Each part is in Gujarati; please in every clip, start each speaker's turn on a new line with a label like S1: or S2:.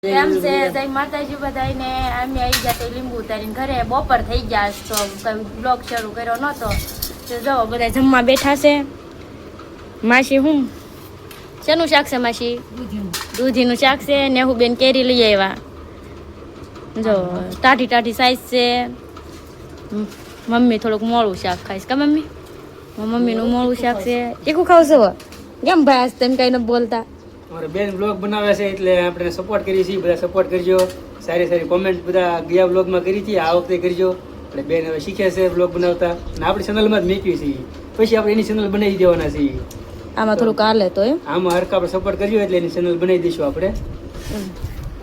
S1: એમ છે જય માતાજી બધાને અમે આવી ગયા તો લીંબુ ઉતારીને ઘરે બપોર થઈ ગયા તો કઈ બ્લોગ શરૂ કર્યો નતો તો જો બધા જમવા બેઠા છે માસી હું શેનું શાક છે માસી દૂધીનું શાક છે ને હું બેન કેરી લઈ આવ્યા જો ટાઢી ટાઢી સાઈઝ છે મમ્મી થોડુંક મોળું શાક ખાઈશ કા મમ્મી મમ્મીનું મોળું શાક છે તીખું ખાવશો કેમ ભાઈ આજ તેમ કઈ ન બોલતા
S2: અમારે બેન બ્લોગ બનાવે છે એટલે આપણે સપોર્ટ કરીએ છીએ બધા સપોર્ટ કરજો સારી સારી કોમેન્ટ બધા ગયા બ્લોગમાં કરી હતી આ વખતે કરજો એટલે બેન હવે શીખે છે બ્લોગ બનાવતા અને આપણી ચેનલમાં જ મેકવી છે પછી આપણે એની ચેનલ બનાવી દેવાના છીએ
S1: આમાં થોડુંક હાલે તો એમ
S2: આમાં હરકા આપણે સપોર્ટ કરજો એટલે એની ચેનલ બનાવી દઈશું આપણે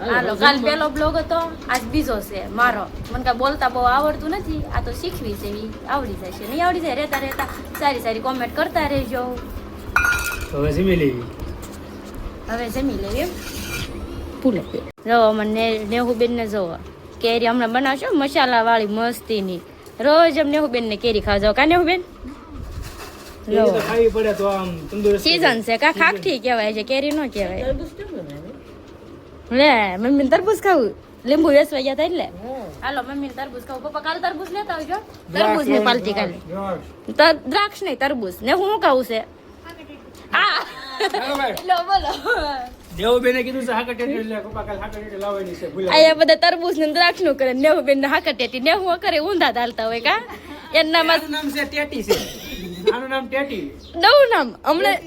S1: હાલો કાલ પહેલો બ્લોગ હતો આજ બીજો છે મારો મને કાંઈ બોલતા બહુ આવડતું નથી આ તો શીખવી છે એ આવડી જાય છે નહીં આવડી જાય રહેતા રહેતા સારી સારી કોમેન્ટ કરતા રહેજો
S2: હવે જમી લેવી
S1: હવે જમી લેવી એમ ભૂલે જવો મને નેહુબેનને જવો કેરી હમણાં બનાવશો મસાલાવાળી મસ્તીની રોજ અમ નેહુબેનને કેરી ખાવા જાવ કા નેહુબેન
S2: ખાવી પડે તો આમ તંદુરસ્ત
S1: સીઝન છે કા ખાખી કહેવાય છે કેરી ન કહેવાય લે મમ્મી તરબૂચ ખાવું લીંબુ વેચવા ગયા હતા એટલે હાલો મમ્મી તરબૂચ ખાવું પપ્પા કાલ તરબૂચ લેતા આવજો તરબૂચ ની પાલટી કાલે દ્રાક્ષ નહીં તરબૂચ ને હું ખાવું છે હા બોલો
S2: દેવુબેને કીધું છે હાકટેટી એટલે પપ્પા કાલ હાકટેટી લાવવાની છે ભૂલા
S1: આયા બધા તરબૂચ ને દ્રાક્ષ નું કરે નેહુબેન ને હાકટેટી ને હું કરે ઊંધા ચાલતા હોય કા એના નામ
S2: આનું નામ છે ટેટી છે આનું નામ ટેટી
S1: નવું નામ હમણાં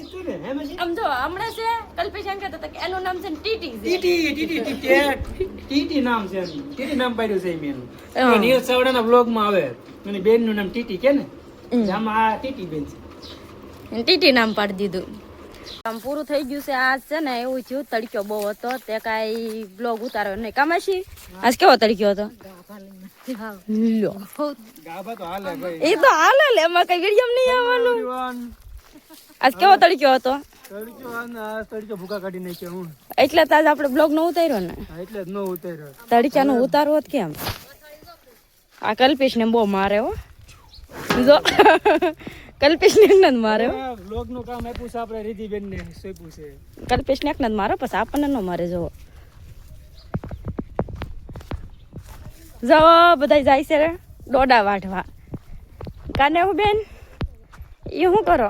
S2: હે મજી
S1: આમ જો હમણાં છે કલ્પેશ એમ કહેતા હતા કે એનું નામ છે ને ટીટી છે
S2: ટીટી નામ છે એનું. ટીટી નામ પાડ્યું છે એનું નીરજ ચાવડાના બ્લોગમાં આવે અને બેનનું નામ ટીટી કે ને આમાં આ ટીટી બેન છે
S1: ટીટી નામ પાડી દીધું આમ પૂરું થઈ ગયું છે આજ છે ને એવું થયું તડક્યો બહુ હતો તે કાંઈ બ્લોગ ઉતાર્યો નહીં કામાશી આજ કેવો તડક્યો હતો લો
S2: ગાભા તો હાલે ભાઈ
S1: એ તો હાલે લે એમાં કઈ વિડીયો નહીં આવવાનું આજ કેવો તડક્યો હતો
S2: તડક્યો ભૂકા કાઢી નાખ્યો હું
S1: એટલે તો આજ આપણે બ્લોગ નો ઉતાર્યો ને
S2: એટલે જ ન ઉતાર્યો
S1: તડક્યા નો ઉતારવો જ કેમ આ કલ્પેશ ને બહુ મારે હો જો કલ્પેશ ને જ મારે હો
S2: બ્લોગ નું કામ આપ્યું છે આપણે રીધિબેન ને સોંપ્યું છે
S1: કલ્પેશ ને જ મારો પછી આપણને ન મારે જવો જવો બધા જાય છે રે ડોડા વાઢવા કાને હું બેન એ શું કરો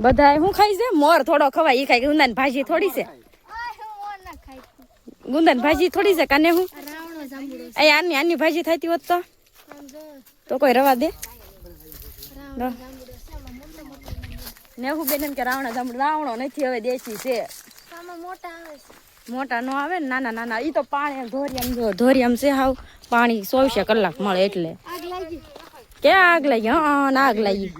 S1: બધા શું ખાઈ છે મોર થોડો ખવાય એ ખાઈ ગુંદાની ભાજી થોડી છે ગુંદાની ભાજી થોડી છે કાને હું આની આની ભાજી થતી હોત તો કોઈ રવા દે ને હું બેન એમ કે રાવણો નથી હવે દેશી છે મોટા નો આવે ને નાના નાના ઈ તો પાણી ધોરિયામ છે હાવ પાણી 24 કલાક મળે એટલે ક્યાં આગ લાગી હા આગ લાગી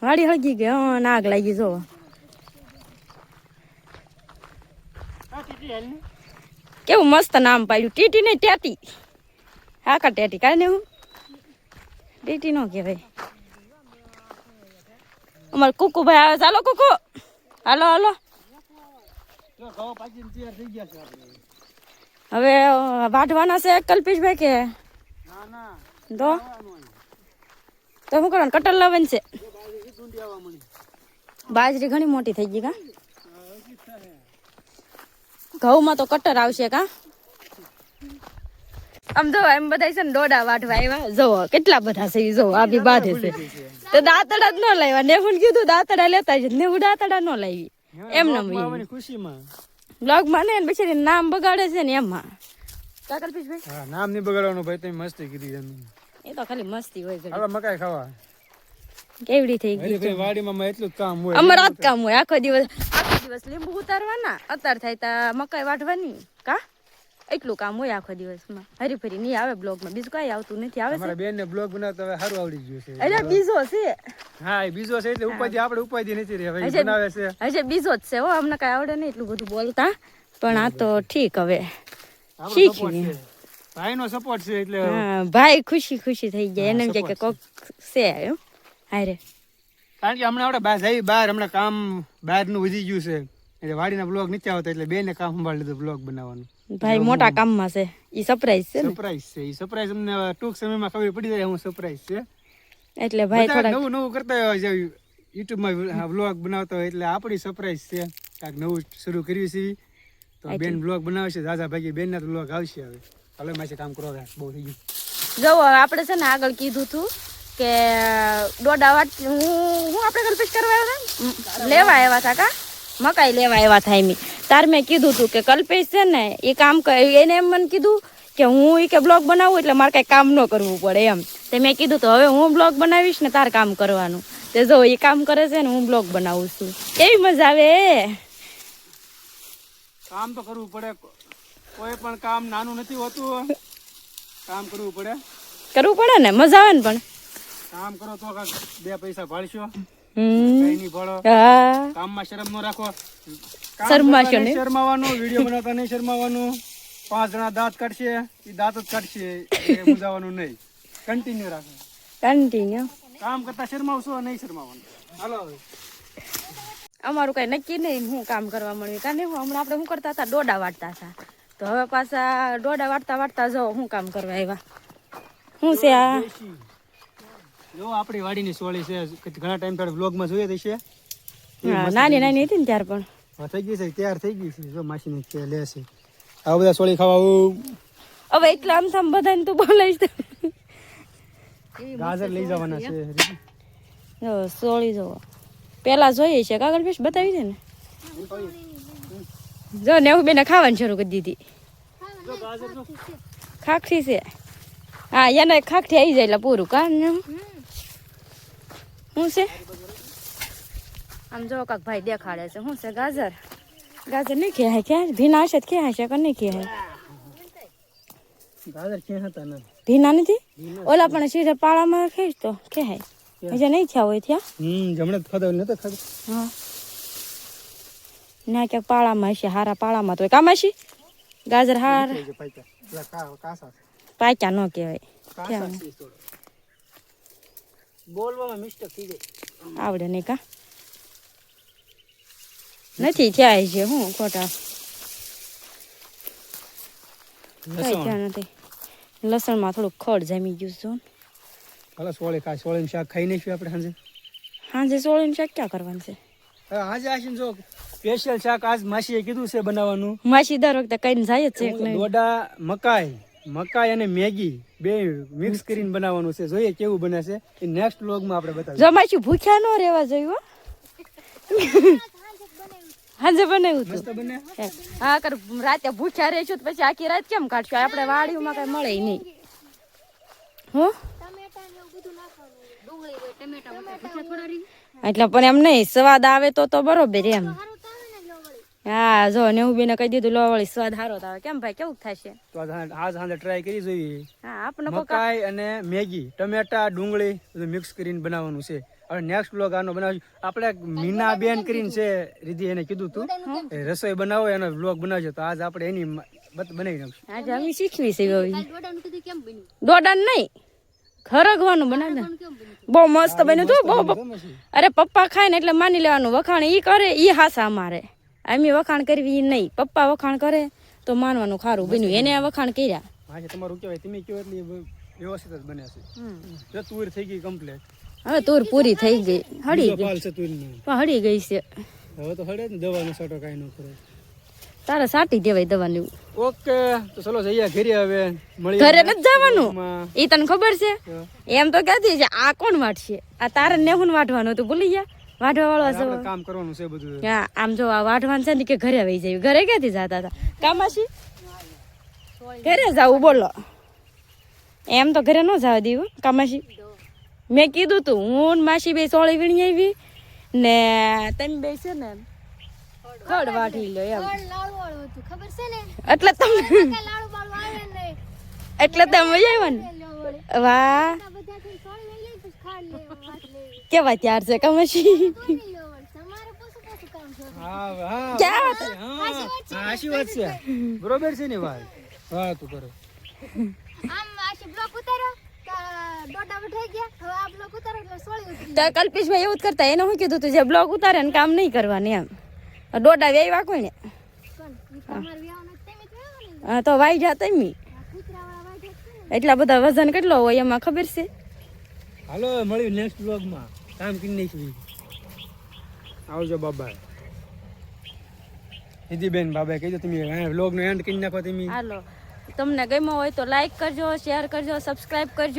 S1: વાડી હળગી ગઈ હા આગ લાગી જો કેવું મસ્ત નામ પાડ્યું ટીટી ને ટેટી હા કા ટેટી કાંઈ ને હું ટીટી નો કહેવાય અમારે કુકુ ભાઈ આવે ચાલો કુકુ હાલો હાલો હવે વાઢવાના છે કલ્પેશભાઈ કે તો શું કરવાનું કટર લાવવાની છે બાજરી ઘણી મોટી થઈ ગઈ કા ઘઉંમાં તો કટર આવશે કા આમ જો એમ બધા છે ને ડોડા વાઢવા આવ્યા જવો કેટલા બધા છે જો આ બી બાંધે છે તો દાંતડા જ ન લાવ્યા નેહું કીધું દાંતડા લેતા જ નેહું દાંતડા ન લાવી એમ નામ
S2: ખુશીમાં
S1: બ્લોગ માં ને પછી નામ બગાડે છે ને એમાં કલ્પેશભાઈ
S2: હા નામ નહીં બગાડવાનું ભાઈ તમે મસ્તી કીધી
S1: એ તો ખાલી મસ્તી હોય
S2: હાલો મકાઈ ખાવા
S1: કેવડી થઈ ગઈ
S2: ભાઈ વાડીમાં એટલું જ કામ હોય
S1: અમાર રાત કામ હોય આખો દિવસ લીંબુ ઉતારવાના અત્યાર થાય તા મકાઈ વાઢવાની કા એટલું કામ હોય આખો દિવસમાં હરીફરી નહીં આવે બ્લોગમાં બીજું કઈ આવતું નથી આવે
S2: મારા બેન ને બ્લોગ બનાવતા હવે સારું આવડી ગયું છે
S1: એટલે બીજો છે
S2: હા એ બીજો છે એટલે ઉપાધિ આપણે ઉપાધિ નથી રે ભાઈ બનાવે છે
S1: હજે બીજો જ છે હો અમને કઈ આવડે નહીં એટલું બધું બોલતા પણ આ તો ઠીક હવે શીખી
S2: ભાઈ નો સપોર્ટ છે એટલે
S1: હા ભાઈ ખુશી ખુશી થઈ જાય એને એમ કે કોક છે એમ હારે
S2: કારણ કે હમણાં આપણે બહાર હમણાં કામ બહારનું વધી ગયું છે એટલે વાડીના બ્લોગ નથી આવતા એટલે બેને કામ સંભાળી લીધું બ્લોગ બનાવવાનું
S1: ભાઈ મોટા કામમાં છે ઈ સરપ્રાઈઝ છે
S2: સરપ્રાઈઝ છે ઈ સરપ્રાઈઝ અમને ટૂંક સમયમાં ખબર પડી જાય હું સરપ્રાઈઝ છે
S1: એટલે ભાઈ થોડા
S2: નવું નવું કરતા હોય યુટ્યુબમાં વ્લોગ બનાવતા હોય એટલે આપણી સરપ્રાઈઝ છે કાંઈક નવું શરૂ કર્યું છે તો બેન વ્લોગ બનાવશે દાદા ભાગી બેનના તો વ્લોગ આવશે હવે હાલો માસે કામ કરો બહુ થઈ ગયું
S1: જો આપણે છે ને આગળ કીધું હતું કે દોડા વાટ હું આપણે કલ્પેશ કરવા આવ્યા લેવા આવ્યા હતા કા મકાઈ લેવા આવ્યા હતા એમ તાર મેં કીધું હતું કે કલ્પેશ છે ને એ કામ એને એમ મને કીધું કે હું એ કે બ્લોગ બનાવું એટલે મારે કાંઈ કામ ન કરવું પડે એમ તે મેં કીધું તો હવે હું બ્લોગ બનાવીશ ને તાર કામ કરવાનું તે જો એ કામ કરે છે ને હું બ્લોગ બનાવું છું કેવી મજા આવે
S2: કામ તો કરવું પડે કોઈ પણ કામ નાનું નથી હોતું કામ કરવું પડે
S1: ને મજા આવે ને પણ
S2: કામ કરો તો બે પૈસા ભાળશો
S1: હમ
S2: કઈ નહીં ભાળો
S1: હા
S2: કામમાં શરમ ન રાખો
S1: શરમાશો નહીં
S2: શરમાવાનું વિડીયો બનાવતા નહીં શરમાવાનું 5 જણા દાંત કાઢશે એ દાંત જ કાઢશે એ મુજાવાનું નહીં કન્ટિન્યુ રાખો
S1: કન્ટિન્યુ
S2: કામ કરતા શરમાવશો નહીં શરમાવાનું હાલો હવે
S1: અમારું કઈ નક્કી નહીં હું કામ કરવા મળ્યું કારણ હું હમણાં આપણે શું કરતા હતા ડોડા વાટતા હતા તો હવે પાછા ડોડા વાટતા જો હું કામ કરવા આવ્યા શું છે આ
S2: જો આપણી વાડીની સોળી છે ઘણા ટાઈમ પહેલા વ્લોગમાં જોઈએ તો છે
S1: નાની નાની હતી ને ત્યાર પણ
S2: થઈ ગઈ છે તૈયાર થઈ ગઈ છે જો માસીને કે લે છે આ બધા સોળી ખાવા
S1: હવે એટલે આમ થામ બધાને તું બોલાવીશ તો
S2: ગાજર લઈ જવાના છે
S1: જો સોળી જો પેલા જોઈએ છે કાગળ પેશ બતાવી છે ને જો ને હું બેને ખાવાની શરૂ કરી દીધી ખાખી છે હા એને ખાખી આવી જાય એટલે પૂરું કા શું છે આમ જો કાક ભાઈ દેખાડે છે શું છે ગાજર ગાજર નહીં ખેહાય ક્યાં ભીના હશે તો ખેહાય છે કે નહીં ખેહાય
S2: ગાજર ક્યાં હતા ને
S1: ભીના નથી ઓલા પણ સીધા પાળામાં ખેંચ તો ખેહાય હજી નહીં થયા હોય થયા
S2: જમણે ખાધા નતો ખાધું
S1: હા ના ક્યાંક પાળામાં હશે હારા પાળામાં તો કામ હશે ગાજર હાર પાક્યા ન કહેવાય
S2: બોલવામાં મિસ્ટેક થઈ ગઈ
S1: આવડે નહીં કા નથી થયા છે હું ખોટા કઈ થયા નથી લસણમાં થોડુંક ખડ જામી ગયું છું
S2: હાલો સોળી ખા સોળીનું શાક ખાઈ નાખ્યું આપણે સાંજે
S1: સાંજે સોળીનું શાક ક્યાં કરવાનું છે
S2: આજે આશીને જો સ્પેશિયલ શાક આજ માસીએ કીધું છે બનાવવાનું
S1: માસી દર વખતે કઈને જાય જ છે એટલે
S2: ડોડા મકાઈ અને મેગી બે મિક્સ કરીને બનાવવાનું છે જોઈએ કેવું બને છે એ નેક્સ્ટ વ્લોગમાં આપણે બતાવીશું
S1: જો માસી ભૂખ્યા ન રહેવા જોઈએ હાજે બનાવ્યું
S2: મસ્ત બને
S1: હા કર રાતે ભૂખ્યા રહેશું તો પછી આખી રાત કેમ કાઢશું આપણે વાડીમાં કઈ મળે નહીં હો એટલે પણ એમ નહીં સ્વાદ આવે તો બરોબર એમ હા જો ને હું બેને કહી દીધું લોવળી સ્વાદ સારો આવે કેમ ભાઈ કેવું થશે
S2: તો આજ સાંજે ટ્રાય કરી જોઈએ
S1: હા આપણે
S2: મકાઈ અને મેગી ટમેટા ડુંગળી બધું મિક્સ કરીને બનાવવાનું છે હવે નેક્સ્ટ વ્લોગ આનો બનાવશું આપણે મીના બેન કરીને છે રીધી એને કીધું તું રસોઈ બનાવો એનો વ્લોગ બનાવજો તો આજ આપણે એની બનાવી નાખશું
S1: આજે અમે શીખવી છે દોડાન નહીં ખરગવાનું બનાવે બહુ મસ્ત બન્યું તું બહુ અરે પપ્પા ખાય ને એટલે માની લેવાનું વખાણ ઈ કરે ઈ હાસા અમારે અમે વખાણ કરવી નહીં પપ્પા વખાણ કરે તો માનવાનું ખારું બન્યું એને વખાણ કર્યા
S2: હા તમારું કેવાય તમે કેવો એટલી વ્યવસ્થિત જ બને છે જો તુર થઈ ગઈ કમ્પ્લીટ
S1: હવે તુર પૂરી થઈ ગઈ હળી ગઈ
S2: પાલ છે તુરની
S1: હળી ગઈ છે
S2: હવે તો હળે ને દવાનો સાટો કાઈ ન કરે
S1: તારે સાટી દેવાય દવાની
S2: ઓકે તો ચલો જઈએ ઘરે હવે મળી
S1: ઘરે નથી જવાનું ઈ તને ખબર છે એમ તો કહેતી છે આ કોણ વાટશે આ તારે નેહુન વાટવાનું હતું ભૂલી ગયા વાઢવા વાળો
S2: આપણે કામ કરવાનું છે બધું
S1: હા આમ જો આ વાઢવાનું છે ને કે ઘરે વહી જાય ઘરે ક્યાંથી જતા હતા કામાશી ઘરે જાવું બોલો એમ તો ઘરે ન જવા દેવું કામાશી મેં કીધું તું હું માસી બે સોળી વીણી આવી ને તમે બે છે ને ખડ વાઢી લો એમ એટલે તમે આવ્યા ને વાહ કેવા ત્યાર છે કમશી
S2: આશી વાત છે બરોબર છે ને વાત હા તું કરો
S1: કલ્પેશભાઈ એવું જ કરતા એને શું કીધું તું જે બ્લોગ ઉતારે ને કામ નહીં કરવાની એમ દોડા વેવા કોઈ ને હા તો વાઈ જા તમે એટલા બધા વજન કેટલો હોય એમાં ખબર છે
S2: હાલો મળ્યું નેક્સ્ટ બ્લોગમાં કામ કરી નાખી આવજો બાબા. નિધિબેન બાબા કીધું તમે વ્લોગનો એન્ડ કરી નાખો તમે.
S1: હાલો, તમને ગમ્યો હોય તો લાઈક કરજો, શેર કરજો, સબસ્ક્રાઇબ કરજો.